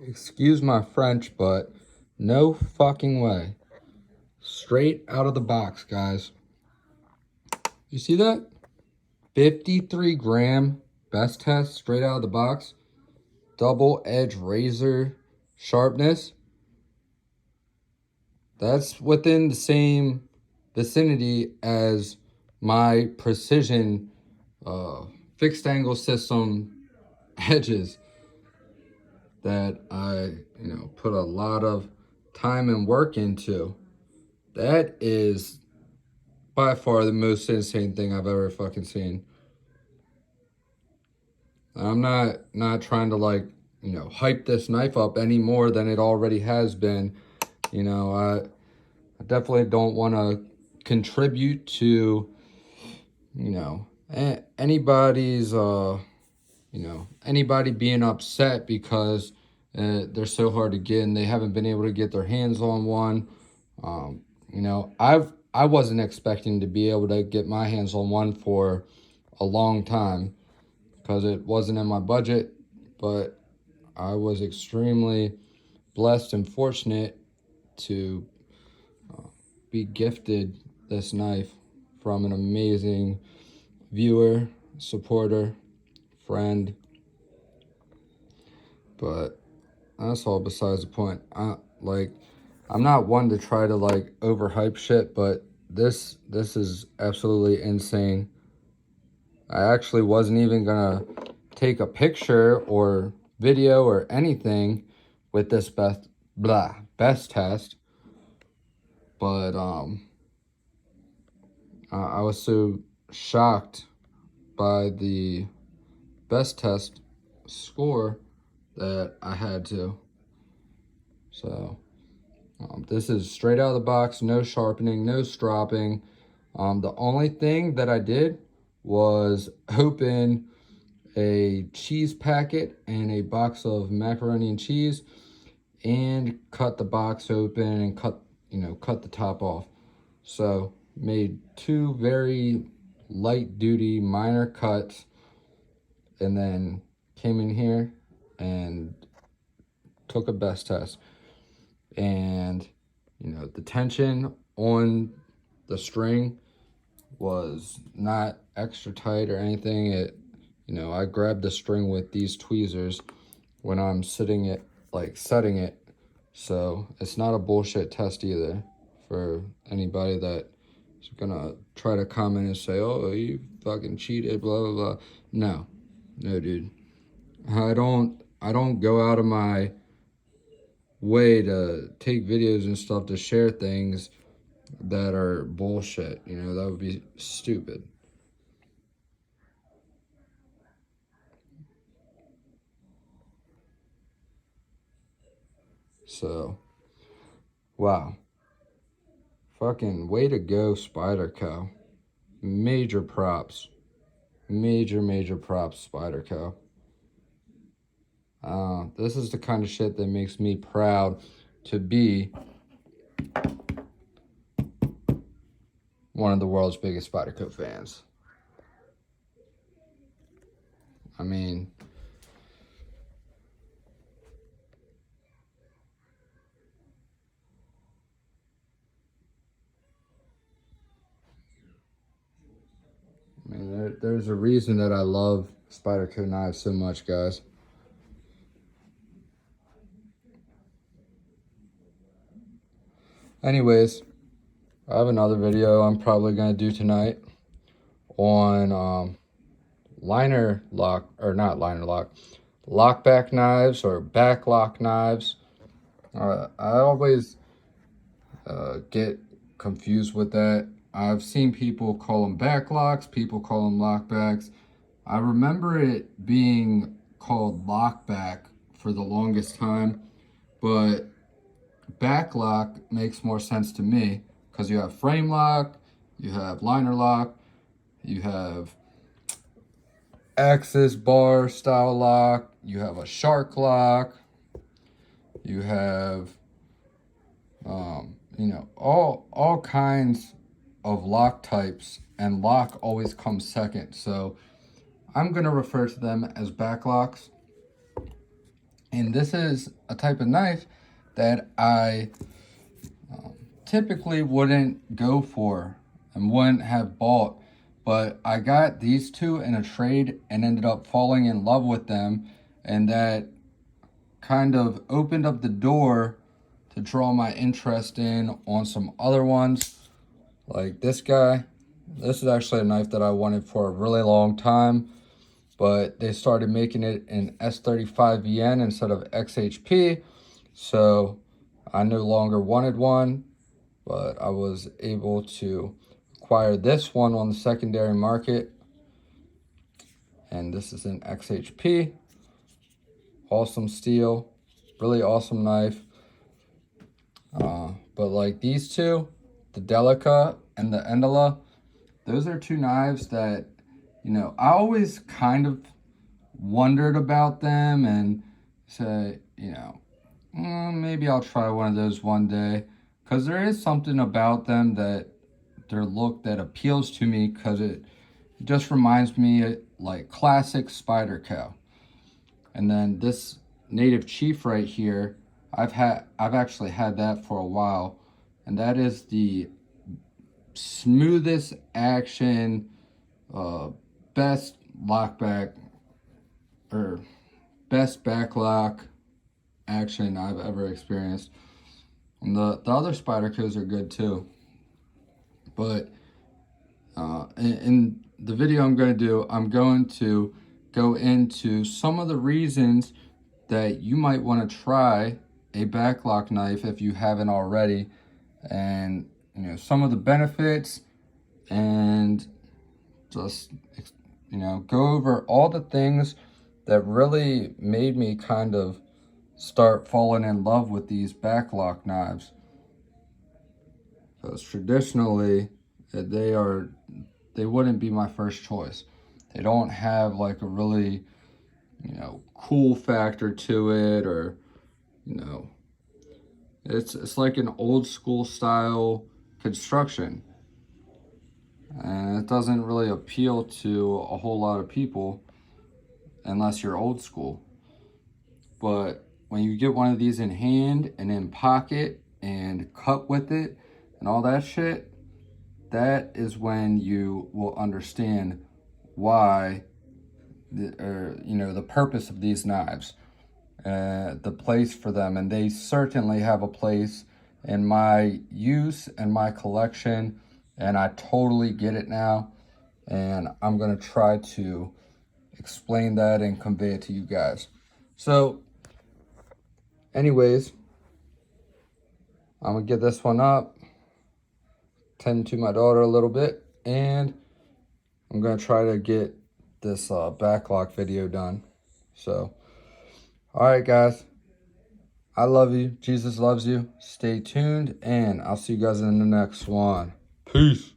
Excuse my French, but no fucking way. Straight out of the box, guys. You see that? 53 gram best test straight out of the box. Double edge razor sharpness. That's within the same vicinity as my precision fixed angle system edges that I, put a lot of time and work into. That is by far the most insane thing I've ever fucking seen. I'm not trying to like, hype this knife up any more than it already has been. I definitely don't want to contribute to, anybody's, anybody being upset because they're so hard to get and they haven't been able to get their hands on one. I wasn't expecting to be able to get my hands on one for a long time because it wasn't in my budget, but I was extremely blessed and fortunate to be gifted this knife from an amazing viewer, supporter, friend. But that's all besides the point. I'm not one to try to like overhype shit, but this is absolutely insane. I actually wasn't even gonna take a picture or video or anything with this best test, but I was so shocked by the best test score that I had to. So this is straight out of the box, no sharpening, no stropping. The only thing that I did was open a cheese packet and a box of macaroni and cheese and cut the box open and cut the top off. So made two very light duty minor cuts and then came in here and took a best test. And the tension on the string was not extra tight or anything. I grabbed the string with these tweezers when I'm setting it. So it's not a bullshit test either for anybody that is gonna try to comment and say, oh, you fucking cheated, blah, blah, blah. No, dude. I don't go out of my way to take videos and stuff to share things that are bullshit. That would be stupid. So, wow. Fucking way to go, Spyderco. Major props. Major props, Spyderco. This is the kind of shit that makes me proud to be one of the world's biggest Spyderco fans. I mean, there's a reason that I love Spyderco knives so much, guys. Anyways, I have another video I'm probably going to do tonight on lockback knives or back lock knives. I always get confused with that. I've seen people call them back locks, people call them lockbacks. I remember it being called lockback for the longest time, but back lock makes more sense to me because you have frame lock, you have liner lock, you have axis bar style lock, you have a shark lock, you have all kinds of lock types, and lock always comes second. So I'm gonna refer to them as back locks. And this is a type of knife that I typically wouldn't go for and wouldn't have bought, but I got these two in a trade and ended up falling in love with them, and that kind of opened up the door to draw my interest in on some other ones like this guy. This is actually a knife that I wanted for a really long time, but they started making it in S35VN instead of XHP, so I no longer wanted one, but I was able to acquire this one on the secondary market, and this is an XHP. Awesome steel, really awesome knife. But like these two, the DELICA and the ENDELA, those are two knives that, you know, I always kind of wondered about them and say, you know, maybe I'll try one of those one day, because there is something about them, that their look, that appeals to me, because it just reminds me like classic Spyderco. And then this Native Chief right here, I've actually had that for a while, and that is the smoothest action, best lockback, or best backlock action I've ever experienced. And the other Spydercos are good too, but in the video I'm going to do, I'm going to go into some of the reasons that you might want to try a backlock knife if you haven't already, and you know, some of the benefits, and just, you know, go over all the things that really made me kind of start falling in love with these backlock knives. Because traditionally they wouldn't be my first choice. They don't have like a really, you know, cool factor to it, or, you know, it's like an old school style construction, and it doesn't really appeal to a whole lot of people unless you're old school. But when you get one of these in hand and in pocket and cut with it and all that shit, that is when you will understand why, you know, the purpose of these knives, the place for them. And they certainly have a place in my use and my collection, and I totally get it now, and I'm gonna try to explain that and convey it to you guys. So anyways, I'm gonna get this one up, tend to my daughter a little bit, and I'm gonna try to get this backlock video done. So, all right, guys, I love you. Jesus loves you. Stay tuned, and I'll see you guys in the next one. Peace.